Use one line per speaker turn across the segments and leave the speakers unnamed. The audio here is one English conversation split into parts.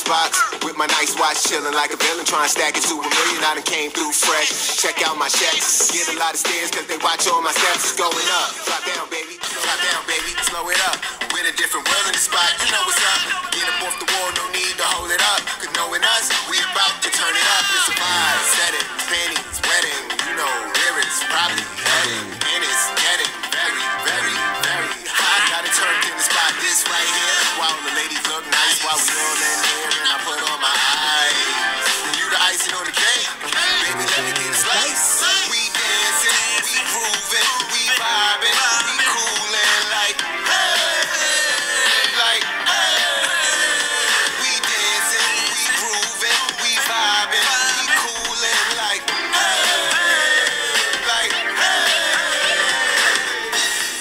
box with my nice watch, chilling like a villain, trying to stack it to $1 million. I done came through fresh. Check out my checks. Get a lot of stares cause they watch all my steps. It's going up. Drop down, baby. Drop down, baby. Slow it up. With a different world in the spot. You know what's up. Get up off the wall, no need to hold it up. Cause knowing us, we about to turn it up. It's a vibe. Setting, panties, wedding. You know, where it's probably heading. And it's getting very, very, very hot. Got it turned in the spot. This right here. While the ladies look nice. While we all in here and I put on my eyes. You the icing on the cake. Baby, let me get a slice. We dancing, we grooving, we vibing, we coolin' like hey, like hey. We dancing, we grooving, we vibing, we coolin' like hey, like hey.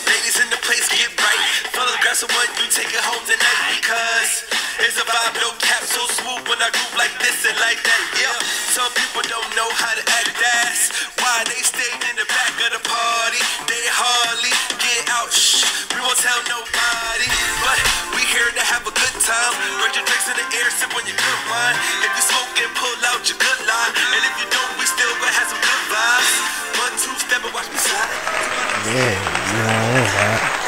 Ladies in the place, get right. Fellas, grab someone, you take it home tonight because it's a vibe, no cap, so smooth when I groove like this and like that. Yeah, some people don't know how to act. That's why they stay in the back of the party. They hardly get out. Shh, we won't tell nobody, but we here to have a good time. Bring your drinks in the air, sip on your good wine. If you smoking, pull out your good line, and if you don't, we still gonna have some good vibes. 1, 2, step and watch me slide.
Yeah, you know that.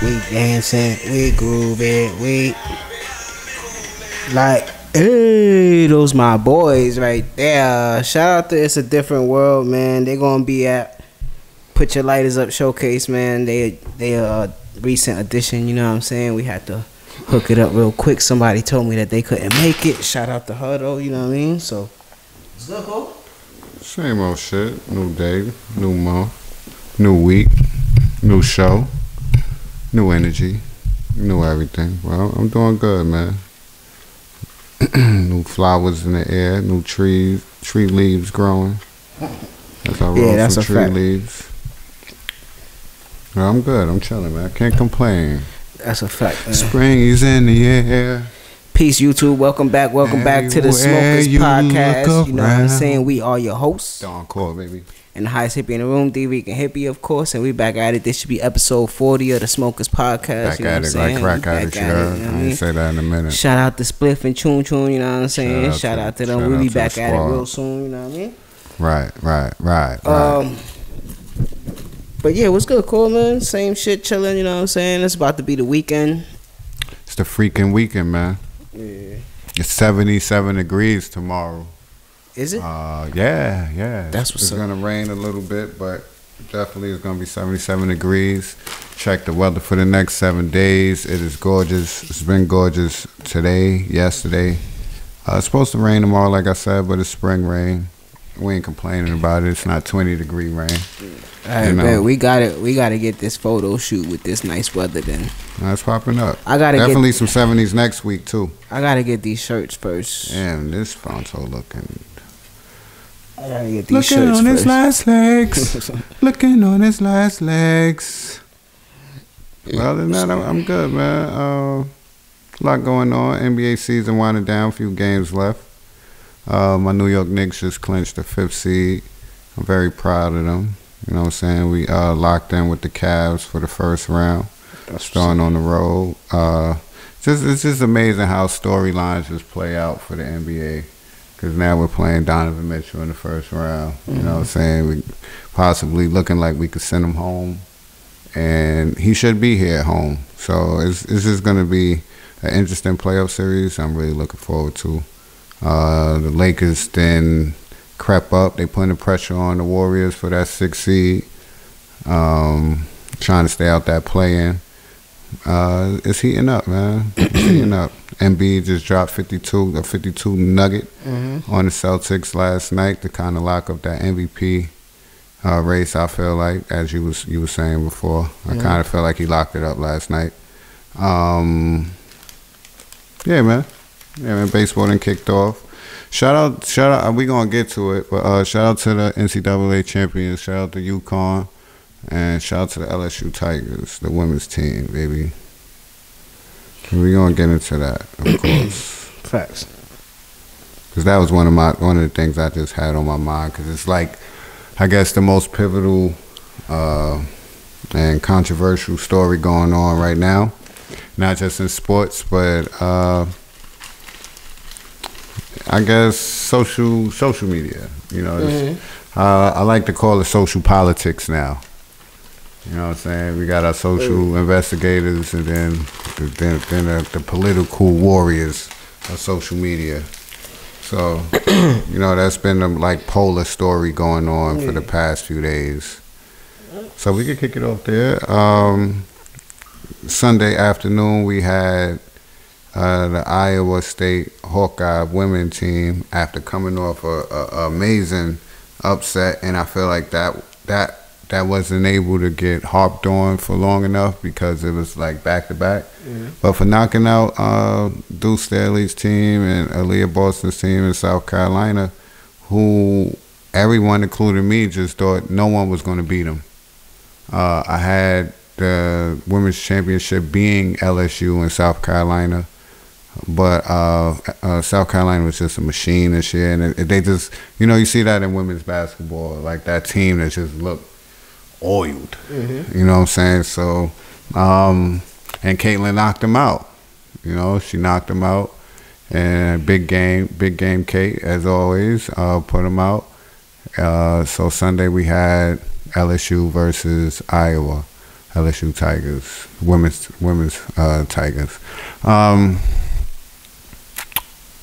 We dancing, we grooving, we like, hey, those my boys right there. Shout out to It's a Different World, man. They gonna be at Put Your Lighters Up Showcase, man. They a recent addition, you know what I'm saying? We had to hook it up real quick. Somebody told me that they couldn't make it. Shout out to her though, you know what I mean? So, what's good, Cole?
Same old shit. New day, new month, new week, new show. New energy, new everything. Well, I'm doing good, man. New flowers in the air, new tree leaves growing. As I roll some tree leaves. Well, I'm good. I'm chilling, man. I can't complain.
That's a fact, man.
Spring is in the air.
Peace, YouTube. Welcome back to the Smokers Podcast. You know what I'm saying? We are your hosts.
Dawn Core, baby.
And the highest hippie in the room, Dricanhippie, of course. And we back at it. This should be episode 40 of the Smokers Podcast.
Back you know at it like crack at it, you know? I ain't say that in a minute.
Shout out to Spliff and Choon Choon, you know what I'm saying? Shout out to them. We'll be back at it real soon, you know what I mean? Right. But yeah, what's good, Cole, man? Same shit, chilling, you know what I'm saying? It's about to be the weekend.
It's the freaking weekend, man.
Yeah.
It's 77 degrees tomorrow.
Is it?
Yeah.
That's what's
It's
up.
gonna rain a little bit, but definitely it's gonna be 77 degrees. Check the weather for the next 7 days. It is gorgeous. It's been gorgeous today, yesterday. It's supposed to rain tomorrow, like I said, but it's spring rain. We ain't complaining about it. It's not 20-degree rain.
Alright, man, we gotta get this photo shoot with this nice weather then.
It's popping up.
I gotta
definitely some 70s next week too.
I gotta get these shirts first.
Damn, this Fonto looking.
I gotta get these shirts
on
first.
his last legs. Looking on his last legs. Well, other than that, I'm good, man. A lot going on. NBA season winding down. A few games left. My New York Knicks just clinched the 5th seed. I'm very proud of them. You know what I'm saying? We locked in with the Cavs for the first round. Starting on the road. It's just amazing how storylines just play out for the NBA. Because now we're playing Donovan Mitchell in the first round. You know what I'm saying? We possibly looking like we could send him home. And he should be here at home. So it's just going to be an interesting playoff series I'm really looking forward to. The Lakers then crept up. They putting the pressure on the Warriors for that 6th seed. Trying to stay out that play-in. It's heating up, man. It's heating up. Embiid just dropped a 52 nugget on the Celtics last night to kind of lock up that MVP race. I feel like, as you were saying before, I kind of felt like he locked it up last night. Yeah, man. Baseball done kicked off. Shout out. We gonna get to it, but shout out to the NCAA champions. Shout out to UConn. And shout out to the LSU Tigers, the women's team, baby. We're gonna get into that, of course.
Facts.
Because that was one of the things I just had on my mind. Because it's like, I guess the most pivotal and controversial story going on right now. not just in sports, but I guess social media. You know, I like to call it social politics now. You know what I'm saying? We got our social investigators, and then the political warriors of social media. So, you know, that's been a like polar story going on for the past few days. So we could kick it off there. Sunday afternoon, we had the Iowa State Hawkeye women team after coming off a amazing upset, and I feel like that wasn't able to get harped on for long enough because it was like back to back. But for knocking out Deuce Staley's team and Aaliyah Boston's team in South Carolina, who everyone, including me, just thought no one was going to beat them. I had the women's championship being LSU in South Carolina, but South Carolina was just a machine this year, and they just, you know, you see that in women's basketball, like that team that just looked oiled. You know what I'm saying? So, and Caitlin knocked them out. You know, she knocked them out, and big game, Kate, as always, put them out. So Sunday we had LSU versus Iowa. LSU Tigers, women's Tigers.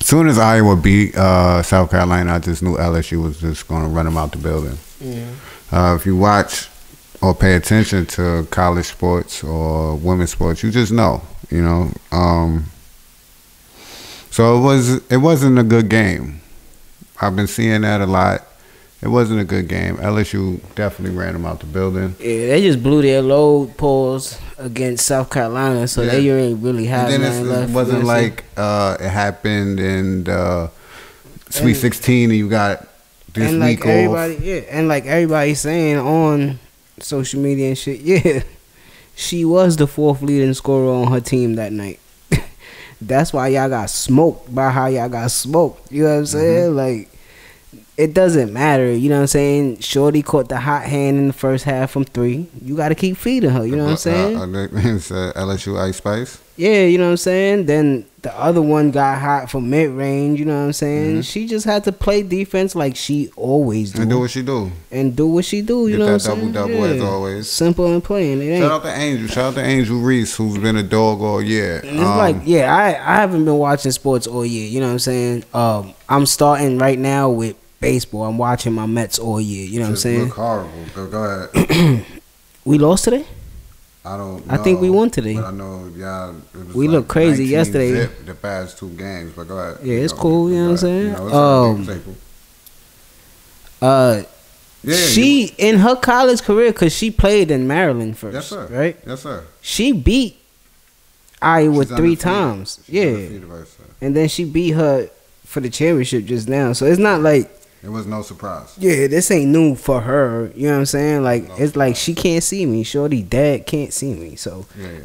As soon as Iowa beat South Carolina, I just knew LSU was just going to run them out the building. If you watch or pay attention to college sports or women's sports, you just know, you know. So it wasn't a good game. I've been seeing that a lot. It wasn't a good game. LSU definitely ran them out the building.
Yeah, they just blew their load pause against South Carolina, so they ain't really have nothing left.
It wasn't like it happened in the Sweet 16 and you got this
and
week
like
off.
And like everybody's saying on social media and shit, she was the fourth leading scorer on her team that night. That's why y'all got smoked by how y'all got smoked. You know what I'm saying? Like, it doesn't matter, you know what I'm saying? Shorty caught the hot hand in the first half from 3. You got to keep feeding her, you know what I'm saying?
It's LSU Ice Spice?
Yeah, you know what I'm saying? Then the other one got hot from mid-range, you know what I'm saying? She just had to play defense like she always do.
And do what she do.
You know what I'm saying?
Get that double-double as always.
Simple and plain.
Shout out to Angel. Shout out to Angel Reese, who's been a dog all year.
And it's I haven't been watching sports all year, you know what I'm saying? I'm starting right now with baseball. I'm watching my Mets all year. You know what I'm saying?
Look horrible. Go ahead.
We lost today?
I don't know.
I think we won today.
But I know,
we looked crazy yesterday.
The past 2 games, but go ahead.
Yeah, it's cool. You know what I'm saying? She in her college career, because she played in Maryland first.
Yes, sir.
Right?
Yes, sir.
She beat Iowa 3 times. And then she beat her for the championship just now. So it's not like
it was no surprise.
Yeah, this ain't new for her. You know what I'm saying? Like, it's like she can't see me. Shorty dad can't see me. So
we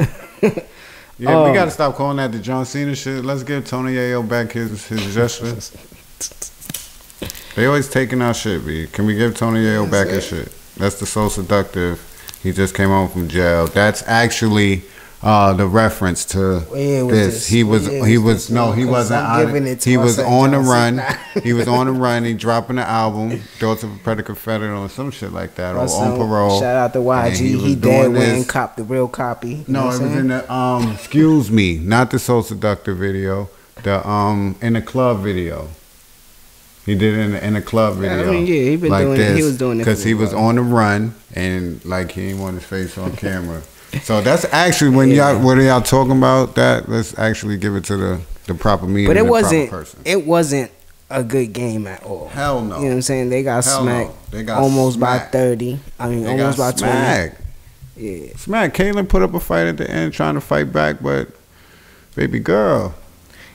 gotta stop calling that the John Cena shit. Let's give Tony Yayo back his gesture. They always taking our shit, B. Can we give Tony Yayo back his shit? That's the So Seductive. He just came home from jail. That's actually the reference to this. He wasn't on the run. He was on the run. He dropping the album, Thoughts of a Predicate Federal or some shit like that, or on parole.
Shout out to YG. He dead went and copped the real copy.
No, it was in the excuse me, not the So Seductive video. The in the club video. He did it in a club video.
He been like doing it. He was doing it
because he was on the run and like he didn't want his face on camera. So that's actually when y'all talking about that. Let's actually give it to the proper meaning.
But it
wasn't
a good game at all.
Hell no.
You know what I'm saying? They got smacked.
No. They got
almost
smacked.
by 30. I mean, almost by 20. Yeah.
Smack. Caitlin put up a fight at the end, trying to fight back, but baby girl.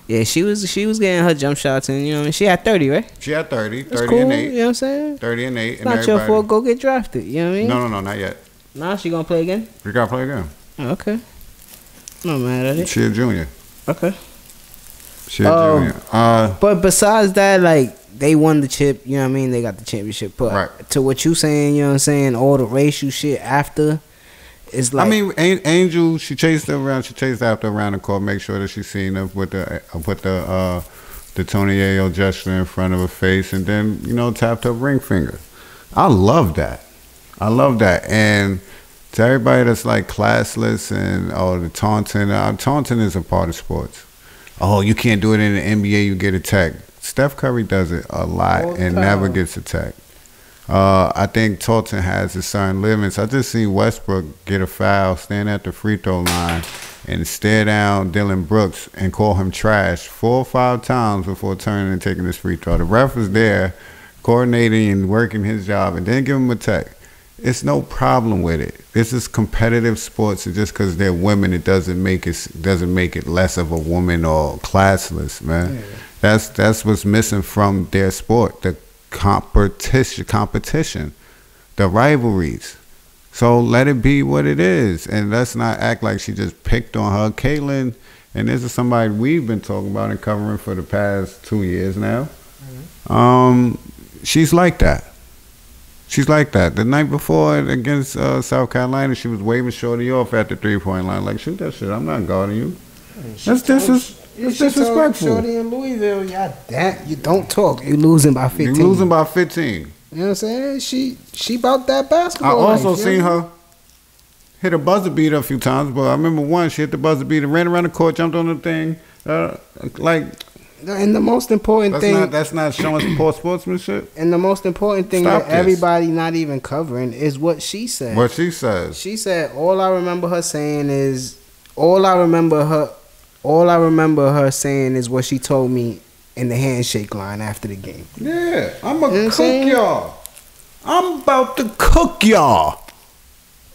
Yeah, she was getting her jump shots in, you know what I mean? She had 30, right?
She had 30.
That's
30
cool,
and 8.
You know what I'm saying?
30 and 8.
It's not your fault. Go get drafted, you know what I mean?
No, not yet.
Nah, she gonna play again?
We gotta play again.
Oh, okay. Not mad at it.
She a junior.
Okay.
She a junior.
But besides that, like, they won the chip, you know what I mean? They got the championship. But to what you saying, you know what I'm saying? All the racial shit after, it's like,
I mean, Angel, she chased her around. She chased after around the court, make sure that she seen her with the Tony Ayo gesture in front of her face, and then tapped her ring finger. I love that. And to everybody that's like classless and the taunting is a part of sports. Oh, you can't do it in the NBA. You get attacked. Steph Curry does it a lot and never gets attacked. I think taunting has its certain limits. I just seen Westbrook get a foul, stand at the free throw line, and stare down Dylan Brooks and call him trash 4 or 5 times before turning and taking his free throw. The ref was there, coordinating and working his job, and then give him a tech. It's no problem with it. This is competitive sports, and just because they're women, it doesn't make it less of a woman or classless, man. Yeah. That's what's missing from their sport. The competition, the rivalries. So let it be what it is, and let's not act like she just picked on her. Caitlyn, and this is somebody we've been talking about and covering for the past 2 years now. She's like that. The night before against South Carolina, she was waving Shorty off at the 3-point line, like, shoot that shit. I'm not guarding you. That's disrespectful.
Shorty in Louisville, you don't talk. You losing by 15.
You losing by 15.
You know what I'm saying? She about that basketball.
I also seen her hit a buzzer beater a few times, but I remember once she hit the buzzer beater, ran around the court, jumped on the thing,
And the most important thing...
That's not showing poor sportsmanship.
And the most important thing that everybody not even covering is what she said.
What she says.
She said, all I remember her saying is what she told me in the handshake line after the game.
Yeah, I'm going to cook y'all. I'm about to cook y'all.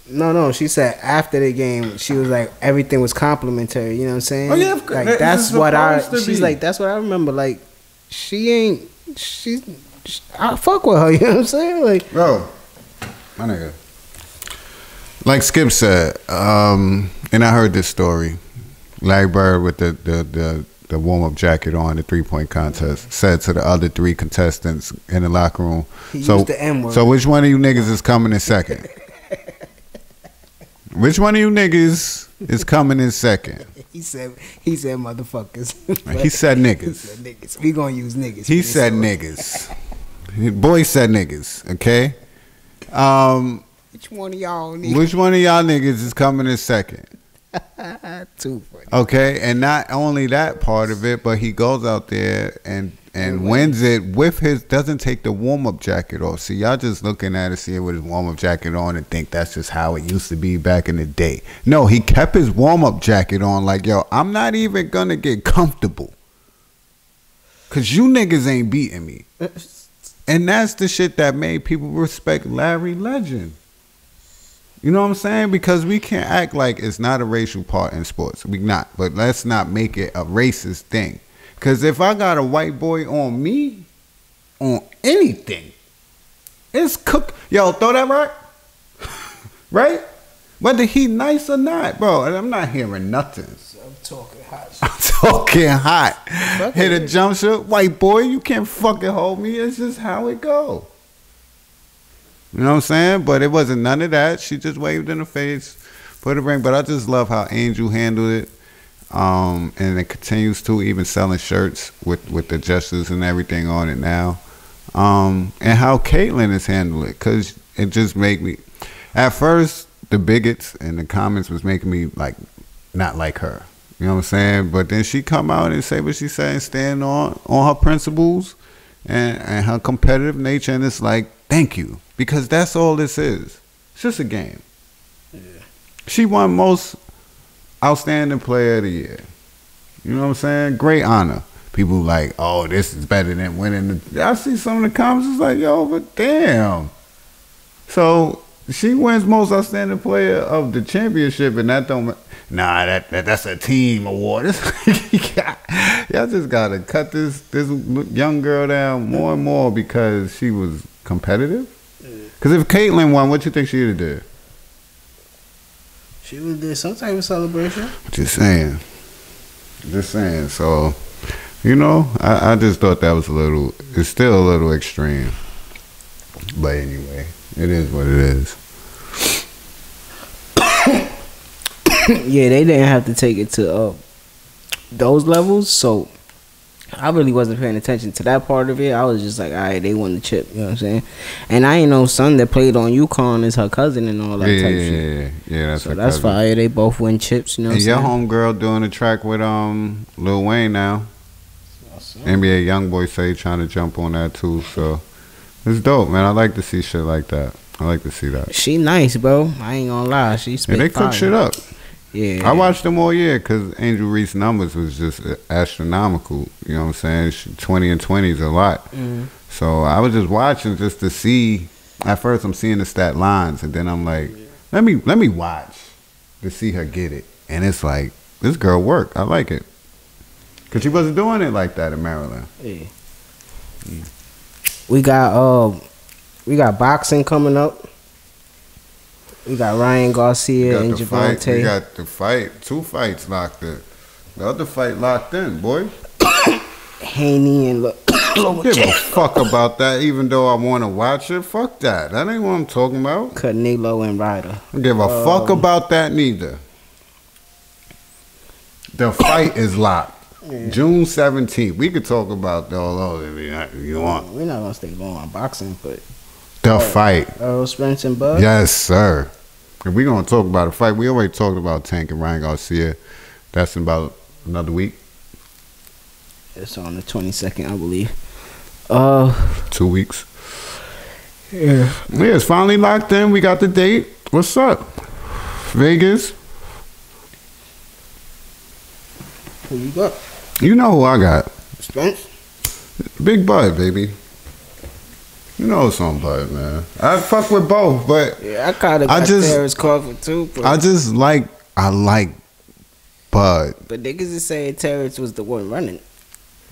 No, she said after the game, she was like, everything was complimentary, you know what I'm saying?
Oh, yeah,
like, that's what she's like, that's what I remember. Like, I fuck with her, you know what I'm saying? Like,
bro, my nigga. Like Skip said, and I heard this story. Larry Bird with the warm-up jacket on, the 3-point contest, said to the other 3 contestants in the locker room,
he used the N-word.
So which one of you niggas is coming in second? Which one of you niggas is coming in second?
He said motherfuckers.
He said niggas.
He said niggas. We gonna use niggas.
He said niggas. Boy said niggas. Okay.
Which one of y'all niggas?
Which one of y'all niggas is coming in second?
Too funny.
Okay, and not only that part of it, but he goes out there and wins it with doesn't take the warm-up jacket off. See, y'all just looking at it, see it with his warm-up jacket on and think that's just how it used to be back in the day. No, he kept his warm-up jacket on like, yo, I'm not even gonna get comfortable. Cause you niggas ain't beating me. And that's the shit that made people respect Larry Legend. You know what I'm saying? Because we can't act like it's not a racial part in sports. We not. But let's not make it a racist thing. Because if I got a white boy on me, on anything, it's cook. Yo, throw that rock. Right? Whether he nice or not, bro. I'm not hearing nothing.
I'm talking hot.
I'm talking hot. Hit a jump shot. White boy, you can't fucking hold me. It's just how it go. You know what I'm saying? But it wasn't none of that. She just waved in the face, put a ring. But I just love how Angel handled it. And it continues to, even selling shirts with the gestures and everything on it now. And how Caitlyn has handled it. Because it just made me... At first, the bigots in the comments was making me like not like her. You know what I'm saying? But then she come out and say what she said and stand on her principles and her competitive nature. And it's like, thank you. Because that's all this is. It's just a game. Yeah. She won most outstanding player of the year. You know what I'm saying? Great honor. People like, oh, this is better than winning. I see some of the comments. It's like, yo, but damn. So she wins most outstanding player of the championship, and that don't. Nah, that's a team award. Y'all just gotta cut this young girl down more and more because she was competitive. Because if Caitlyn won, what you think she would have did?
She would have did some type of celebration.
Just saying. So, you know, I just thought that was it's still a little extreme. But anyway, it is what it is.
Yeah, they didn't have to take it to those levels, so I really wasn't paying attention to that part of it. I was just like, all right, they won the chip, you know what I'm saying? And I ain't know son that played on UConn is her cousin and all that type shit.
Yeah, that's
so
her
that's
cousin.
fire. They both win chips, you know what
And
I'm
your
saying?
homegirl doing the track with Lil Wayne now. NBA YoungBoy say he trying to jump on that too, so it's dope, man. I like to see shit like that. I like to see that.
She nice, bro. I ain't gonna lie. She spit
And they
fire.
cook shit up.
Yeah.
I watched them all year because Angel Reese numbers was just astronomical. You know what I'm saying? 20 and 20 is a lot.
Mhm.
So I was just watching just to see. At first, I'm seeing the stat lines, and then I'm like, let me watch to see her get it. And it's like, this girl work. I like it. Because she wasn't doing it like that in Maryland.
Yeah. We got boxing coming up. We got Ryan Garcia and Javante.
We got the fight. 2 fights locked in. The other fight locked in, boy.
Haney and
Give a fuck about that, even though I want to watch it. Fuck that. That ain't what I'm talking about.
Canelo and Ryder.
Give a fuck about that neither. The fight is locked. Yeah. June 17th. We could talk about all of it if you want.
We're not gonna stay long on boxing, but
the fight.
Earl Spence and Bud.
Yes, sir. If we're gonna talk about a fight, we already talked about Tang and Ryan Garcia. That's in about another week.
It's on the 22nd, I believe.
2 weeks.
Yeah.
Yeah, it's finally locked in. We got the date. What's up? Vegas.
Who you got?
You know who I got.
Spence?
Big Bud, baby. You know it's on Bud, man. I fuck with both, but
yeah, I kind of got Terrence Crawford too.
I like Bud.
But niggas is saying Terrence was the one running.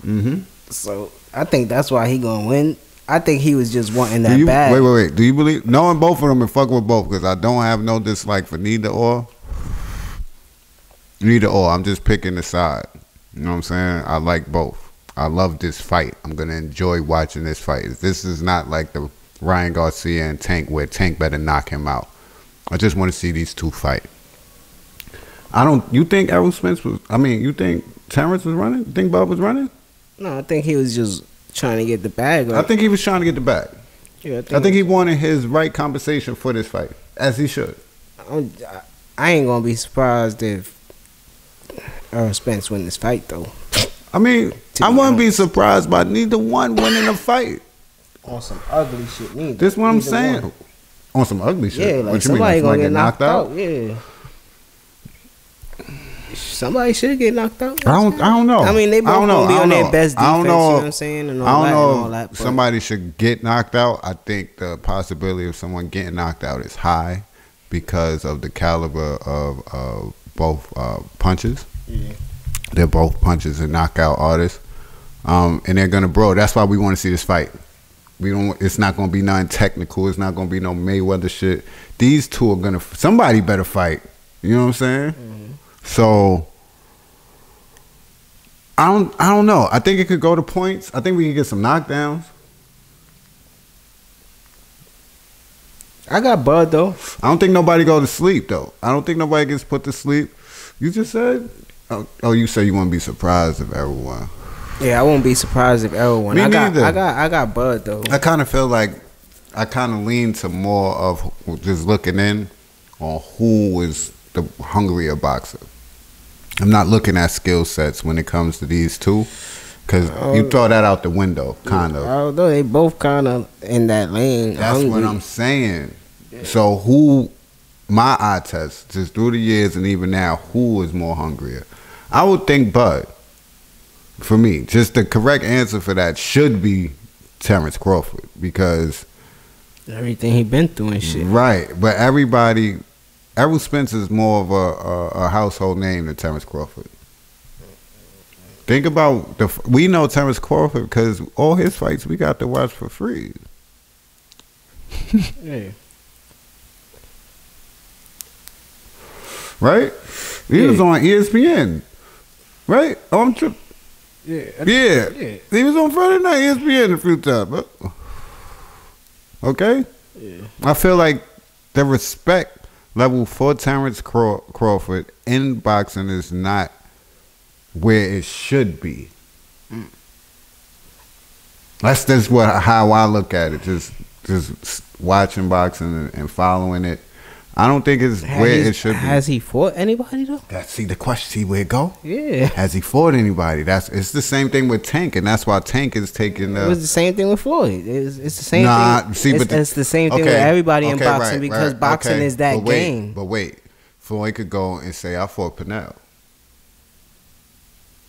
Mm-hmm.
So I think that's why he gonna win. I think he was just wanting that bag.
Wait. Do you believe knowing both of them and fuck with both? Because I don't have no dislike for neither or. Neither or. I'm just picking the side. You know what I'm saying? I like both. I love this fight. I'm gonna enjoy watching this fight. This is not like the Ryan Garcia and Tank where Tank better knock him out. I just want to see these two fight. You think Errol Spence was, you think Terrence was running? You think Bud was running?
No, I think he was just trying to get the bag.
I think he was trying to get the bag.
Yeah,
I think he wanted his right compensation for this fight, as he should.
I ain't gonna be surprised if Errol Spence win this fight, though.
I wouldn't be surprised by neither one winning a fight.
On some ugly shit, neither.
This what I'm saying. One. On some ugly shit.
Yeah, like somebody gonna get knocked out. Yeah. Somebody should get knocked out.
I don't know.
They both gonna be on their best defense. You know what I'm saying? And all
I don't know.
And all that,
somebody should get knocked out. I think the possibility of someone getting knocked out is high because of the caliber of both punches. Yeah. They're both punches and knockout artists, and they're gonna bro. That's why we want to see this fight. It's not gonna be nothing technical. It's not gonna be no Mayweather shit. These two are gonna. Somebody better fight. You know what I'm saying? Mm-hmm. So I don't know. I think it could go to points. I think we can get some knockdowns.
I got Bud though.
I don't think nobody go to sleep though. I don't think nobody gets put to sleep. You just said. Oh, you say you won't be surprised if Errol won.
Yeah, I won't be surprised if Errol won.
Me neither.
I got Bud though.
I kind of feel like I kind of lean to more of just looking in on who is the hungrier boxer. I'm not looking at skill sets when it comes to these two, because you throw that out the window, kind of.
Although they both kind of in that lane.
That's
hungry.
what I'm saying. Yeah. So who? My eye test, just through the years and even now, who is more hungrier? I would think Bud. For me, just the correct answer for that should be Terrence Crawford, because
everything he been through and shit.
Right, but Errol Spence is more of a household name than Terrence Crawford. Think about we know Terrence Crawford because all his fights we got to watch for free.
Yeah.
Right? He was on ESPN. Right? Oh, I'm tripping. Yeah. He was on Friday Night ESPN a few times. Okay? Yeah. I feel like the respect level for Terrence Crawford in boxing is not where it should be. That's just how I look at it. Just watching boxing and following it. I don't think it's where it should be.
Has he fought anybody though?
See the question. See where it go?
Yeah.
Has he fought anybody? It's the same thing with Tank, and that's why Tank is taking the.
It was the same thing with Floyd. It's the same thing.
See,
it's the same thing with everybody in boxing because boxing is that game.
But wait, Floyd could go and say, "I fought Pinnell."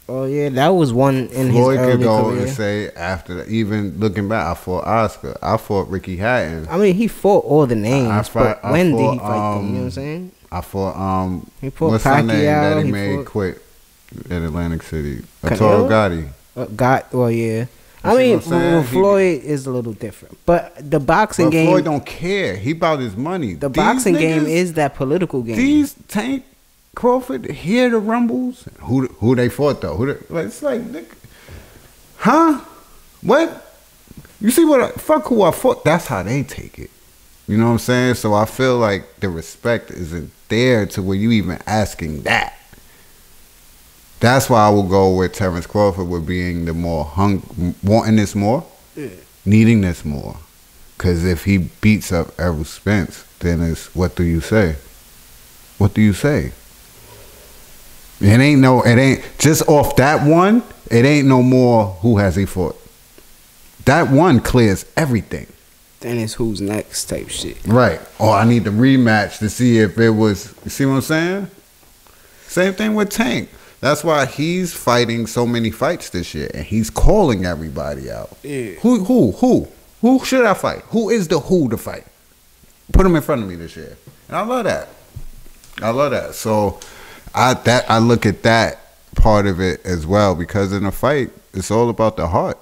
Oh yeah, that was one in
Floyd
his early
could go
career.
and say, after that, even looking back, I fought Oscar. I fought Ricky Hatton.
I mean, he fought all the names, but when did he fight them? You know what I'm saying?
I fought
he fought
what's
Pacquiao.
the name that he made
fought
quit in Atlantic City?
Canelo?
Arturo Gotti.
Well, yeah. I
see
mean,
what I'm saying?
Floyd is a little different, but the boxing game.
Floyd don't care. He about his money.
The boxing game is that political game.
These Tank Crawford hear the rumbles. Who they fought though? It's like, huh? What? You see what? Fuck who I fought. That's how they take it. You know what I'm saying? So I feel like the respect isn't there to where you even asking that. That's why I will go with Terrence Crawford with being the more wanting this more, needing this more. Because if he beats up Errol Spence, then it's what do you say? What do you say? It ain't just off that one. It ain't no more who has he fought. That one clears everything.
Then it's who's next type shit.
Right. Or I need the rematch to see if it was. You see what I'm saying? Same thing with Tank. That's why he's fighting so many fights this year, and he's calling everybody out.
Yeah.
Who should I fight? Who is the who to fight? Put him in front of me this year, and I love that. So I look at that part of it as well, because in a fight, it's all about the heart.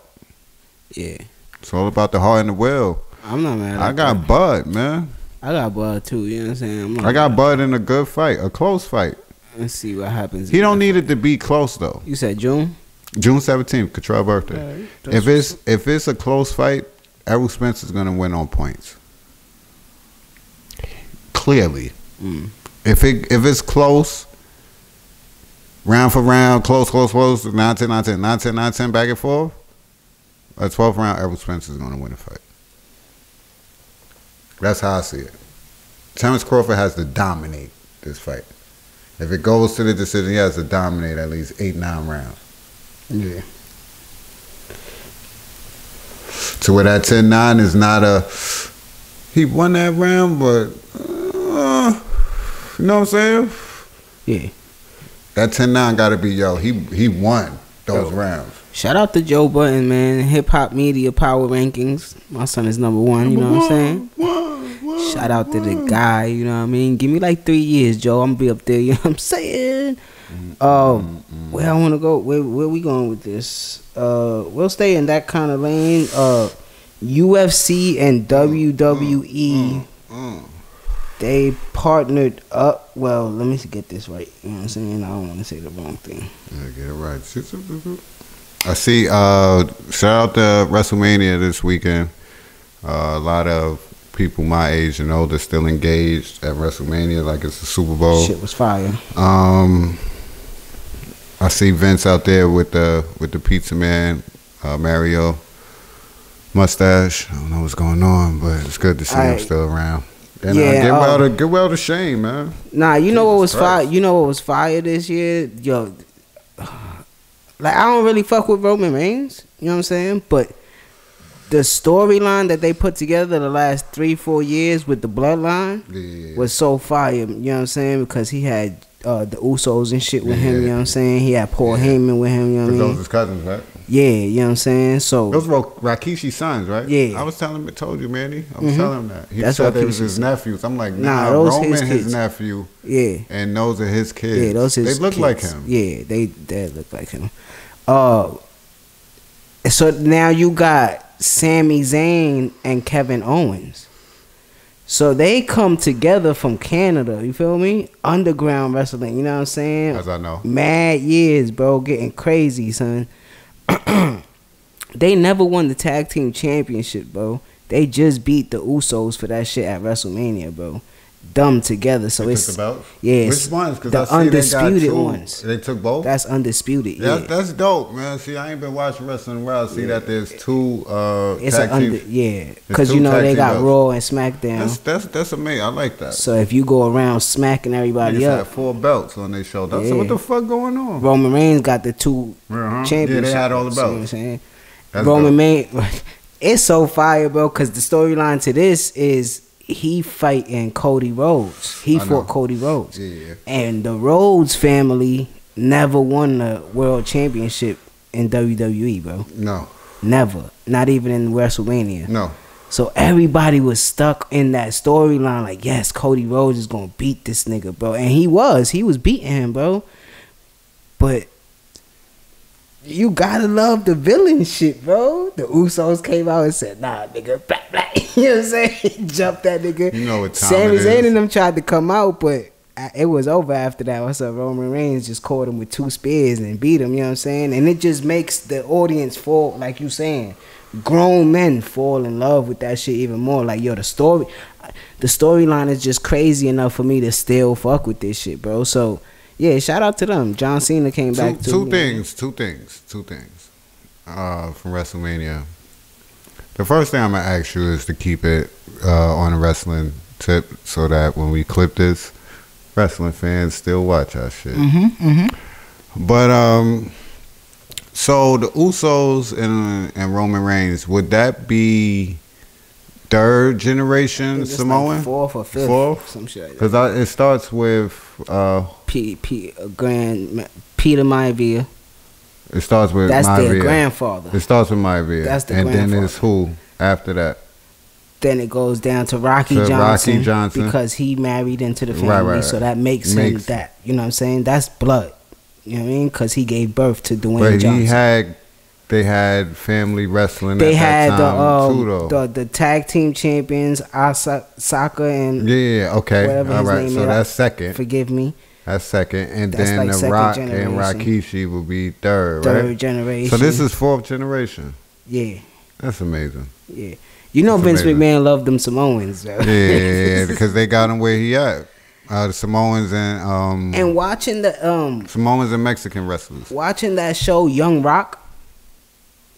Yeah.
It's all about the heart and the will.
I'm not mad at
I got Bud, man.
I got Bud too, you know what I'm saying?
I got Bud in a good fight, a close fight.
Let's see what happens.
He don't need it to be close though.
You said June?
June 17th, Cottrell birthday. If it's a close fight, Errol Spence is gonna win on points. Clearly. If it's close, round for round, close, 9-10, 9-10, back and forth, a 12th round, Errol Spence is going to win the fight. That's how I see it. Terrence Crawford has to dominate this fight. If it goes to the decision, he has to dominate at least 8-9 rounds.
Yeah.
To where that 10-9 is not a, he won that round, but, you know what I'm saying?
Yeah.
That 10-9 got to be, he won those rounds.
Shout out to Joe Budden, man. Hip Hop Media Power Rankings. My son is number one, you know what I'm saying? Shout out to the guy, you know what I mean? Give me like 3 years, Joe. I'm going to be up there, you know what I'm saying? Where I want to go, where we going with this? We'll stay in that kind of lane. UFC and WWE, they partnered up. Well, let me get this right. You know what I'm saying? I don't want to say the wrong thing.
Yeah, get it right. I see, shout out to Wrestlemania this weekend. A lot of people my age and older still engaged at Wrestlemania like it's the Super Bowl.
Shit was fire.
I see Vince out there with the pizza man, Mario mustache. I don't know what's going on, but it's good to see him still around. And get well to Shane, man.
Nah, you know what was fire? You know what was fire this year? Yo, like I don't really fuck with Roman Reigns, you know what I'm saying? But the storyline that they put together the last 3-4 years with the bloodline was so fire, you know what I'm saying? Because he had the Usos and shit with him, you know what I'm saying? He had Paul Heyman with him, you know what I mean?
Those his cousins, right?
Yeah, you know what I'm saying? So
those were Rakishi's sons, right?
Yeah.
I was told you, Manny. I was telling him that. He
That's
said it was
Rakishi's
his nephews. I'm like,
nah,
those
Roman
his nephew.
Yeah.
And those are his kids.
Yeah, those his
They look
kids.
like him.
Yeah, they look like him. So now you got Sami Zayn and Kevin Owens. So they come together from Canada, you feel me? Underground wrestling, you know what I'm saying?
As I know.
Mad years, bro, getting crazy, son. They never won the tag team championship, bro. They just beat the Usos for that shit at WrestleMania, bro. them together. So
They
it's
took the belts?
yeah,
Which ones? Because
the
I see they got
undisputed
two.
ones.
They took both.
That's undisputed. Yeah,
That's dope, man. See, I ain't been watching wrestling in a while. See that there's two
it's
tag
an
teams.
because
two
you know
tag
they
team
got
belts.
Raw and SmackDown.
That's amazing. I like that.
So if you go around smacking everybody
Niggas
up,
had 4 belts on their shoulder. I said,
Yeah.
what the fuck going on?
Roman Reigns got the 2
Uh-huh.
championships.
Yeah, they had all the
You know what I'm
belts.
saying?
That's
Roman
dope.
Reigns, it's so fire, bro. Because the storyline to this is he fighting Cody Rhodes. He
I
fought
know.
Cody Rhodes,
Yeah.
and the Rhodes family never won the world championship in WWE, bro.
No.
Never, not even in Wrestlemania.
No.
So everybody was stuck in that storyline, like, yes, Cody Rhodes is gonna beat this nigga, bro, and he was beating him, bro. But you gotta love the villain shit, bro. The Usos came out and said, nah, nigga, blah, blah. You know what I'm saying? Jumped that nigga.
You know what time
Sami
it is.
Zayn and them tried to come out, but it was over after that. What's up? Roman Reigns just caught him with 2 spears and beat him, you know what I'm saying? And it just makes the audience fall, like you saying, grown men fall in love with that shit even more. Like, yo, the storyline is just crazy enough for me to still fuck with this shit, bro. So, yeah, shout out to them. John Cena came back too.
Two things from WrestleMania. The first thing I'm gonna ask you is to keep it on a wrestling tip, so that when we clip this, wrestling fans still watch our shit. But so the Usos and Roman Reigns, would that be third generation
It's
Samoan?
like 4th or 5th,
Fourth?
some shit like that.
Because it starts with
Peter Maivia.
it starts with
That's their
Maivia.
grandfather.
It starts with Maivia.
That's the
and then
grandfather.
it's who after that?
Then it goes down to Rocky
To
Johnson,
Rocky Johnson.
because he married into the family,
Right.
so that makes him that. You know what I'm saying? That's blood. You know what I mean? Because he gave birth to Dwayne
But
Johnson.
they had family wrestling
They
at
had
that time too, though.
the tag team champions, Saka and
Yeah, okay.
whatever
All
his
right,
name
so
is.
that's second.
Forgive me.
That's second. And
That's
then
like
the
second
Rock
generation.
and Rikishi will be third,
Third
right?
generation.
So this is 4th generation.
Yeah,
That's amazing.
yeah. You know
That's
Vince
amazing.
McMahon loved them Samoans, bro.
Yeah, because they got him where he at. The Samoans and
And watching the
Samoans and Mexican wrestlers.
watching that show Young Rock,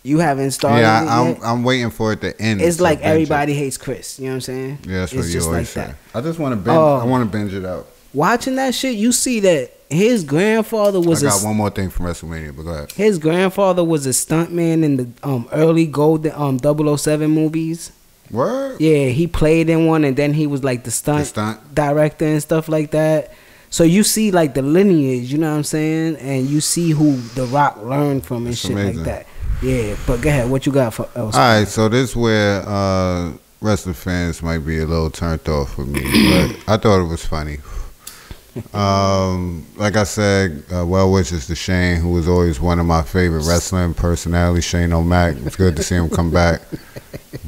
you haven't started it
Yeah,
yet.
I'm waiting for it to end.
It's
to
like
binge it.
everybody hates Chris. You know what I'm saying?
Yeah, that's what
it's
you
just
always
like
say.
that.
I just want to binge.
Oh.
I want to binge it out.
Watching that shit, you see that his grandfather
I
was
got one more thing from WrestleMania, but go ahead.
his grandfather was a stuntman in the early golden 007 movies.
Word?
Yeah, he played in one, and then he was like the stunt director and stuff like that. So you see like the lineage, you know what I'm saying, and you see who The Rock learned from and
That's
shit
amazing.
like that. Yeah, but go ahead, what you got for else?
All right, so this is where wrestling fans might be a little turned off with me, but I thought it was funny. Like I said, well wishes to Shane, who was always one of my favorite wrestling personalities. Shane O'Mac, it's good to see him come back.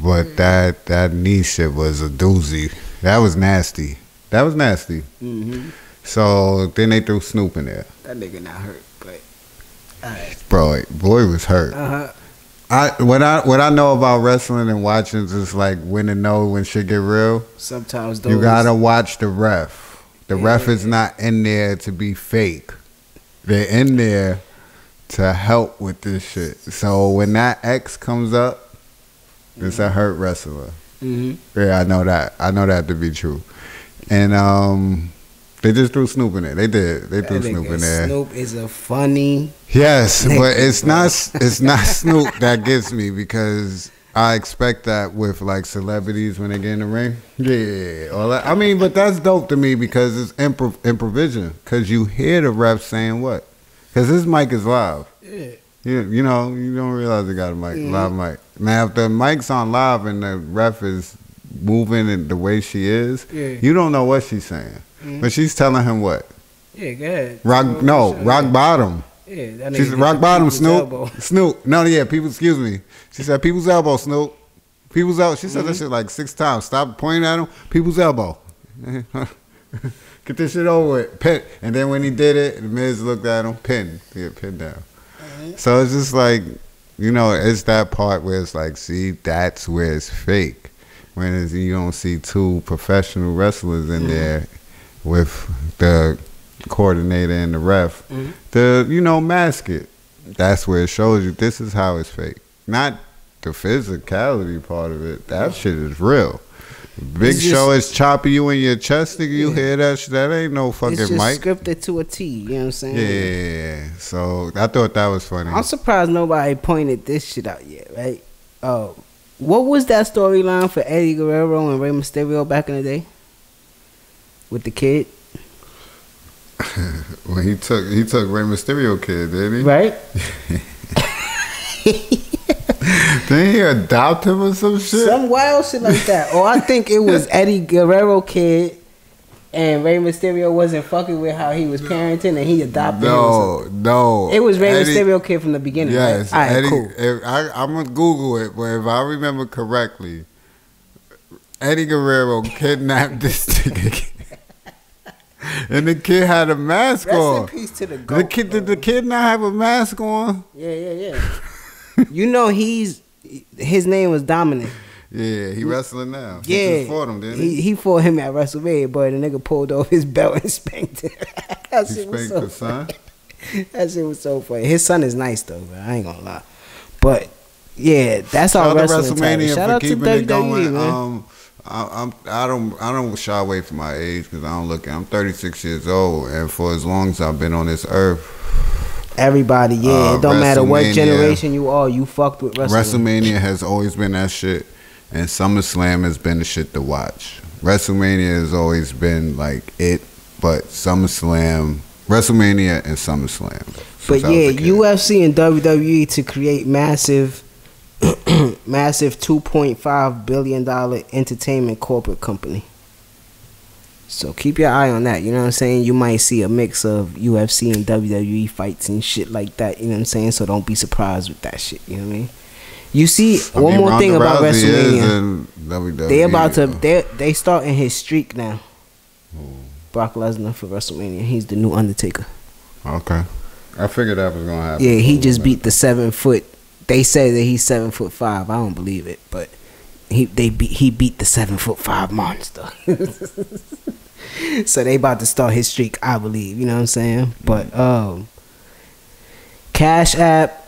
But that knee shit was a doozy. That was nasty.
Mm-hmm.
So then they threw Snoop in there.
That nigga not hurt, but alright.
Bro, boy was hurt. What I know about wrestling and watching is just like when to know when shit get real.
Sometimes
You gotta watch the ref. The ref is not in there to be fake. They're in there to help with this shit. So when that X comes up, it's a hurt wrestler.
Mm-hmm.
Yeah, I know that. I know that to be true. And they just threw Snoop in there. They did. They threw Snoop in there.
Snoop is a funny.
Yes, but it's not Snoop that gets me, because I expect that with like celebrities when they get in the ring. Yeah, all that. I mean, but that's dope to me because it's improvisation. Because you hear the ref saying what? Because this mic is live.
Yeah.
You know, you don't realize they got a mic, live mic. Now, if the mic's on live and the ref is moving in the way she is, you don't know what she's saying. But she's telling him what?
Yeah, go ahead.
Rock bottom.
Yeah, that
She said, rock bottom, Snoop. Snoop. No, yeah, people, excuse me. She said, people's elbow, Snoop. People's elbow. She said that shit like 6 times. Stop pointing at him. People's elbow. Get this shit over with. Pin. And then when he did it, the Miz looked at him. Pin. Yeah, pin down. So it's just like, you know, it's that part where it's like, see, that's where it's fake. When you don't see two professional wrestlers in there with the coordinator and the ref, mask it. That's where it shows you this is how it's fake. Not the physicality part of it. That shit is real. Big Show is chopping you in your chest, nigga. You hear that shit? That ain't no fucking
it's just
mic.
Scripted to a T. You know what I'm saying?
Yeah. So I thought that was funny.
I'm surprised nobody pointed this shit out yet, right? What was that storyline for Eddie Guerrero and Rey Mysterio back in the day with the kid?
When he took Rey Mysterio kid, didn't he?
Right.
Didn't he adopt him or some shit?
Some wild shit like that. Or I think it was Eddie Guerrero kid and Rey Mysterio wasn't fucking with how he was parenting and he adopted him. No. It was Rey Mysterio kid from the beginning.
Yes.
Right? All right,
Eddie,
cool.
I'm going to Google it, but if I remember correctly, Eddie Guerrero kidnapped this nigga. And the kid had a mask on.
Rest in peace to the GOAT.
Did the kid not have a mask on?
Yeah. You know his name was Dominic.
Yeah, he wrestling now.
Yeah.
He just fought him, didn't he?
He fought him at WrestleMania, but the nigga pulled off his belt and spanked him. That
He
shit was
spanked
so
the son?
That shit was so funny. His son is nice though, bro. I ain't gonna lie. But yeah, that's our
Shout out to
wrestling title.
WrestleMania
Shout
for
out to
keeping it
WWE,
going.
man.
I don't shy away from my age because I don't look. I'm 36 years old, and for as long as I've been on this earth,
Everybody, it don't matter what
WrestleMania-
generation you are, you fucked with wrestling.
WrestleMania has always been that shit, and SummerSlam has been the shit to watch. WrestleMania has always been like it, but WrestleMania and SummerSlam.
But
since I was
yeah,
a kid.
UFC and WWE to create massive $2.5 billion entertainment corporate company. So keep your eye on that. You know what I'm saying? You might see a mix of UFC and WWE fights and shit like that. You know what I'm saying? So don't be surprised with that shit. You know what I mean? You see, one more thing about WrestleMania. They about to they starting his streak now. Brock Lesnar for WrestleMania. He's the new Undertaker.
Okay, I figured that was gonna happen.
Yeah, he just beat the 7 foot. They say that he's 7'5". I don't believe it, but he beat the 7'5" monster. So they about to start his streak, I believe. You know what I'm saying? But Cash App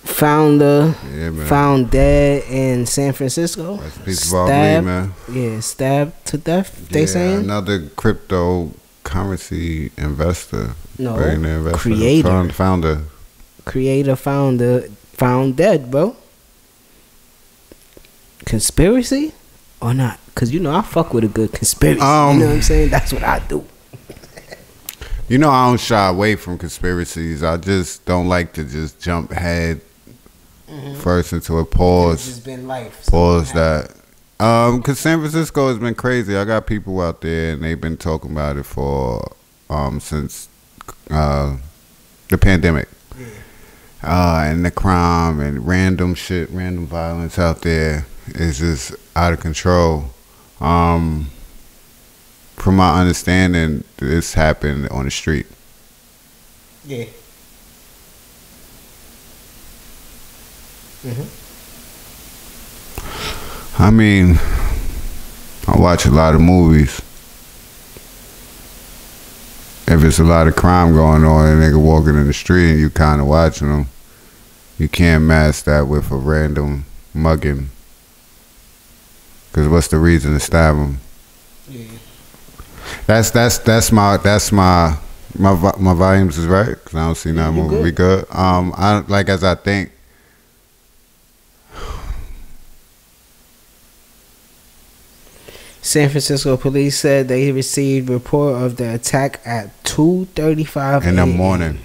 founder found dead in San Francisco.
That's a piece of art, man.
Yeah, stabbed to death. They saying
another cryptocurrency investor.
No,
billionaire investor,
creator founder found dead, bro. Conspiracy or not? Cause you know I fuck with a good conspiracy. You know what I'm saying? That's what I do.
You know I don't shy away from conspiracies. I just don't like to just jump head first into a pause.
It's just been life.
Pause that. Cause San Francisco has been crazy. I got people out there and they've been talking about it for since the pandemic. And the crime and random shit, random violence out there is just out of control. From my understanding, this happened on the street.
Yeah.
I mean, I watch a lot of movies. If it's a lot of crime going on and a nigga walking in the street and you kind of watching them, you can't mask that with a random mugging. Cause what's the reason to stab him? Yeah. That's my volumes is right. Cause I don't see that movie. We good. I like as I think.
San Francisco police said they received report of the attack at 2:35
in the morning,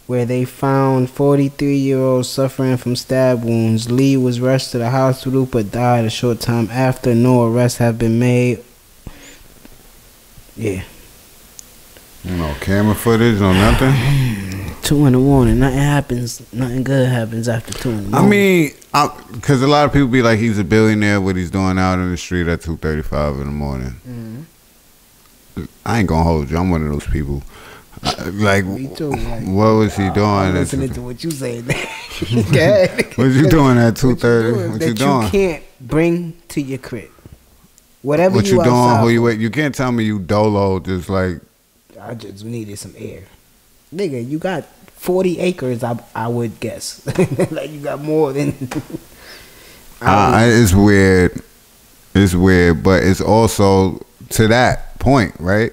where they found 43-year-old suffering from stab wounds. Lee was rushed to the hospital but died a short time after. No arrests have been made. Yeah.
No camera footage, no nothing.
2 in the morning, nothing happens. Nothing good happens after 2 in the morning.
I mean, because a lot of people be like, he's a billionaire. What he's doing out in the street at 2:35 in the morning. I ain't gonna hold you. I'm one of those people. Like,
me too. Like,
what was he doing?
I'm listening to what you say.
What you doing at 2:30? What you doing?
You can't bring to your crib. Whatever
What you doing?
outside
Who you
for.
with? You can't tell me you dolo just like.
I just needed some air. Nigga, you got 40 acres, I would guess. Like, you got more than...
It's weird. It's weird, but it's also to that point, right?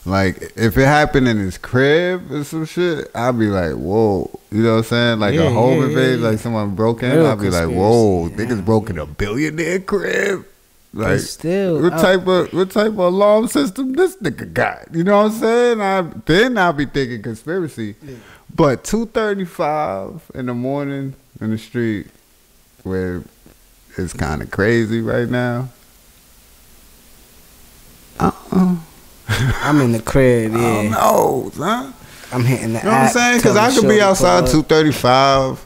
Like, if it happened in his crib or some shit, I'd be like, whoa. You know what I'm saying? Like a home invasion, like someone broke in, I'd be like, whoa, niggas broke in a billionaire crib. Like,
still,
what type of alarm system this nigga got? You know what I'm saying? Then I'll be thinking conspiracy. Yeah. But 2:35 in the morning in the street, where it's kind of crazy right now.
I'm in the crib. Yeah.
I don't know, son.
I'm hitting the.
You know what I'm saying? Because I could be outside 2:35,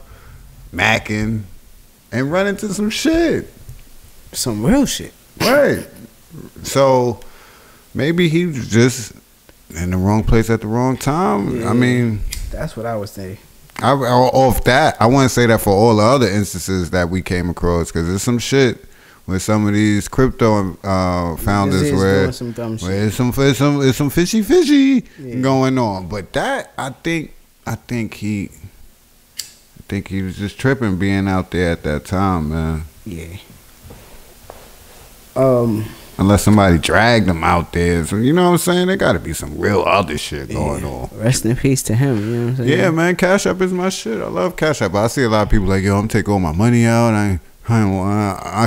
macking, and run into some shit.
Some real shit.
Right. So maybe he was just in the wrong place at the wrong time. Yeah, I mean,
that's what I was thinking.
Off that, I wouldn't say that for all the other instances that we came across, because there's some shit with some of these crypto founders where it's some fishy going on. But that I think he was just tripping being out there at that time, man.
Yeah.
Unless somebody dragged him out there, so you know what I'm saying? There got to be some real other shit going on.
Rest in peace to him. You know what I'm saying?
Yeah, man. Cash App is my shit. I love Cash App. I see a lot of people like, yo, I'm taking all my money out. I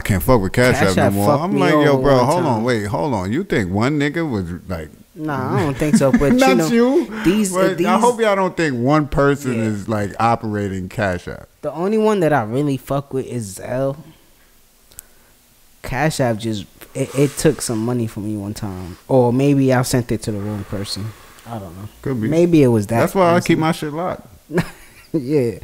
can't fuck with Cash App no more. I'm like, yo, bro, hold on. You think one nigga was like?
Nah, I don't think so. But
not
you. These,
I hope y'all don't think one person is like operating Cash App.
The only one that I really fuck with is Zelle. Cash App just it took some money from me one time, or maybe I sent it to the wrong person. I don't know.
Could be.
Maybe it was that.
That's why I keep my shit locked.
Yeah.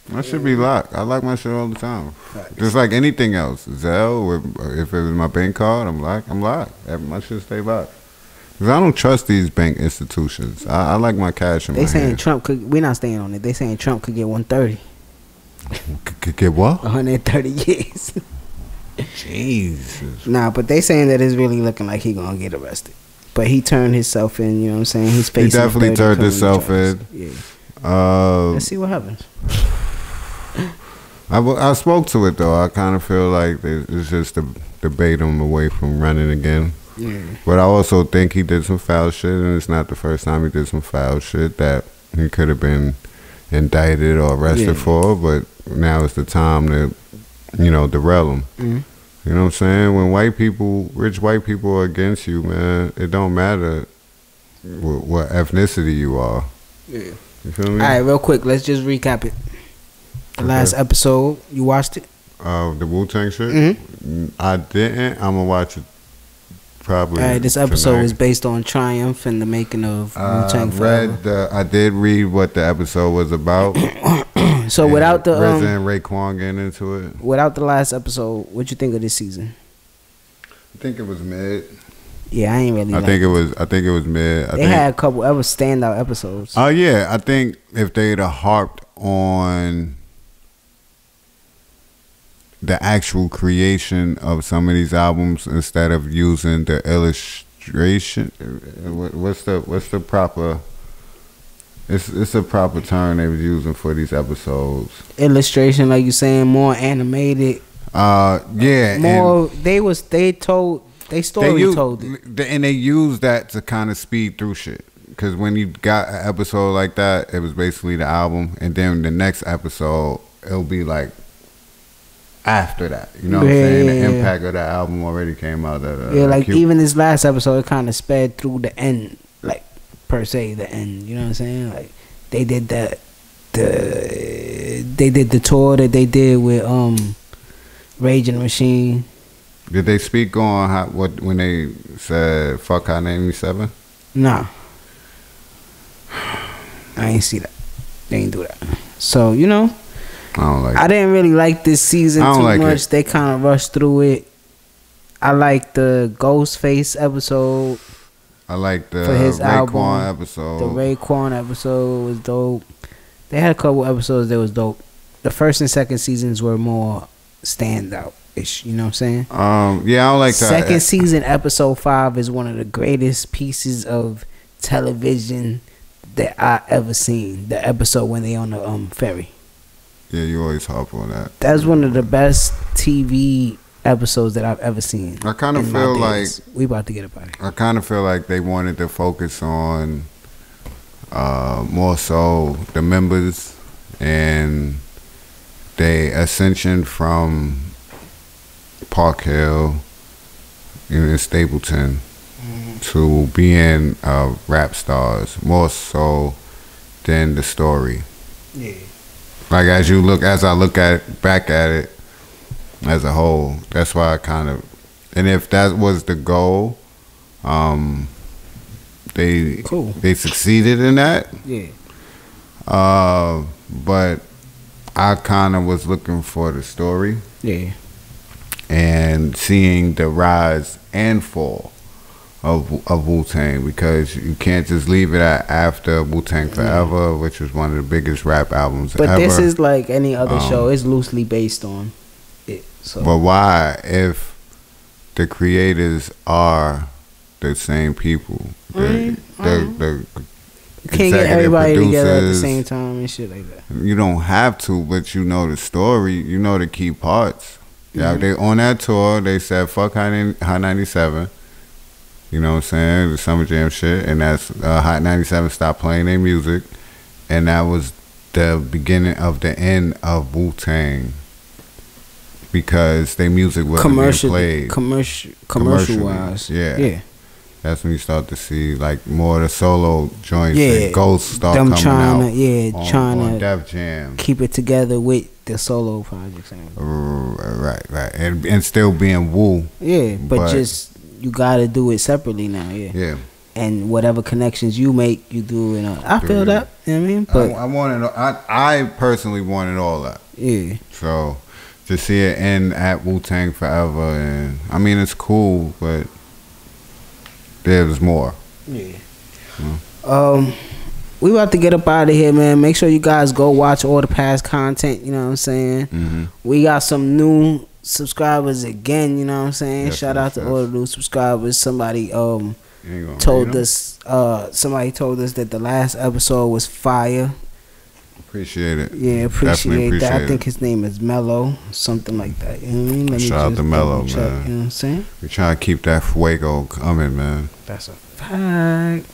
My shit be locked. I lock my shit all the time. Just like anything else. Zelle, if it was my bank card, I'm locked. My shit stay locked. Cause I don't trust these bank institutions. I like my cash in my hand.
They saying Trump could. We're not staying on it. They saying Trump could get 130.
Could get what?
130 years.
Jesus.
Nah, but they saying that it's really looking like he gonna get arrested. But he turned himself in. You know what I'm saying? He's facing.
He definitely turned himself in.
Yeah. Let's see what happens.
I spoke to it though. I kind of feel like it's just to debate him away from running again.
Yeah.
But I also think he did some foul shit, and it's not the first time he did some foul shit that he could have been indicted or arrested for. But now it's the time to, derail him. Mm-hmm. You know what I'm saying? When rich white people are against you, man, it don't matter what ethnicity you are. Yeah. You feel me?
All right, real quick, let's just recap it. The last episode, you watched it?
The Wu-Tang shit? Mm-hmm. I didn't. I'm going to watch it probably.
All right, this episode
tonight.
is based on Triumph and the making of Wu-Tang Forever.
I did read what the episode was about.
So without the
RZA and Raekwon getting into it.
Without the last episode, what you think of this season?
I think it was mid.
Yeah, I ain't really.
I think it was mid.
They had a couple other standout episodes.
Oh yeah, I think if they'd have harped on the actual creation of some of these albums instead of using the illustration, what's the proper? It's a proper term they was using for these episodes.
Illustration, like you saying, more animated.
Yeah.
More. They told it,
and they used that to kind of speed through shit. Because when you got an episode like that, it was basically the album, and then the next episode it'll be like after that. You know what I'm saying? The impact of that album already came out.
Even this last episode, it kind of sped through the end, like per se the end. You know what I'm saying? Like they did the tour that they did with Rage and the Machine.
Did they speak on when they said "fuck Hot 97"?
Nah, I ain't see that. They ain't do that. So I don't like. I didn't really like this season too much. They kind of rushed through it. I like the Ghostface episode.
I like the
Raekwon
episode.
The Raekwon episode was dope. They had a couple episodes that was dope. The first and second seasons were more standout-ish. You know what I'm saying?
Yeah, I don't like that.
Second season, episode 5 is one of the greatest pieces of television that I ever seen. The episode when they on the ferry.
Yeah, you always harp on that.
That's one of the best TV episodes that I've ever seen.
I kind of feel like
we about to get up out of here.
I kind of feel like they wanted to focus on more so the members and their ascension from Park Hill in Stapleton to being rap stars more so than the story.
Yeah.
Like as I look back at it as a whole, that's why I kind of, and if that was the goal, they succeeded in that.
Yeah.
But I kind of was looking for the story.
Yeah.
And seeing the rise and fall of Wu-Tang, because you can't just leave it at after Wu-Tang Forever, which was one of the biggest rap albums ever.
But this is like any other show. It's loosely based on it. So.
But why, if the creators are the same people, the
you can't get everybody together at the same time and shit like that.
You don't have to, but you know the story. You know the key parts. Yeah, they on that tour. They said fuck Hot 97. You know what I'm saying? The Summer Jam shit, and that's Hot 97 stopped playing their music, and that was the beginning of the end of Wu-Tang, because their music wasn't being played.
Commercial wise,
yeah. That's when you start to see like more of the solo joints. Yeah, Ghosts start coming out. Trying to Def Jam,
keep it together with the solo projects.
Right, and still being Wu.
Yeah, but just you gotta do it separately now. Yeah. And whatever connections you make, you do. I feel that. You know what I mean? But
I personally wanted all that.
Yeah.
So to see it end at Wu-Tang Forever, and I mean it's cool, but there's more.
Yeah. We about to get up out of here, man. Make sure you guys go watch all the past content. You know what I'm saying? We got some new subscribers again. You know what I'm saying? Shout out to all the new subscribers. Somebody told us that the last episode was fire.
Appreciate it.
Yeah, appreciate that. I think his name is Mello, something like that. You know what I mean?
Shout out to Mello, man.
You know what I'm saying?
We trying to keep that fuego coming, man.
That's a fact.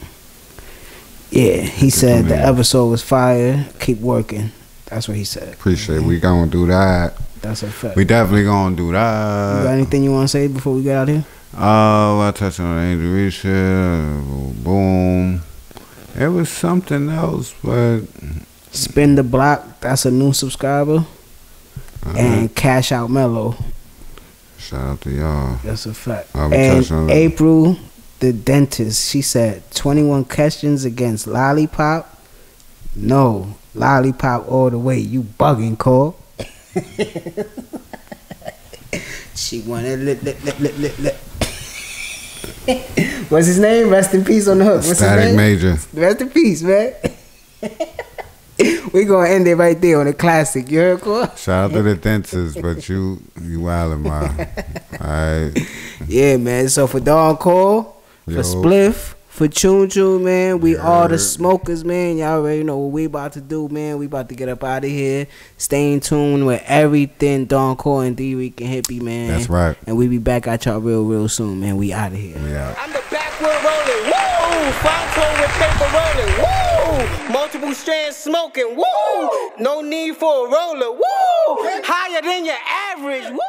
Yeah, he said the episode was fire. Keep working. That's what he said.
Appreciate it. We gonna do that.
That's a fact.
We definitely gonna do that.
You got anything you want to say before we get out of here?
I touched on Angel Reese. Boom. It was something else, but
Spin the Block. That's a new subscriber. And Cash Out Mello.
Shout out to y'all.
That's a fact. And April, the dentist, she said 21 questions against Lollipop. No, Lollipop all the way. You bugging, Cole. She wanted lip. What's his name? Rest in peace on the hook. What's
Static
his name?
Major.
Rest in peace, man. We gonna end it right there on a classic. You heard, Cole?
Shout out to the dentist, but you wildin', man. Alright.
Yeah, man. So for Don Cole, for Spliff, for Chun Chun, man, we all the smokers, man. Y'all already know what we about to do, man. We about to get up out of here. Stay in tune with everything Don Cole and Dricanhippie, man.
That's right.
And we be back at y'all real soon, man. We out of here.
Yeah.
I'm the backward rolling, woo! Fine tone with paper rolling, woo! Multiple strands smoking, woo! No need for a roller, woo! Higher than your average, woo!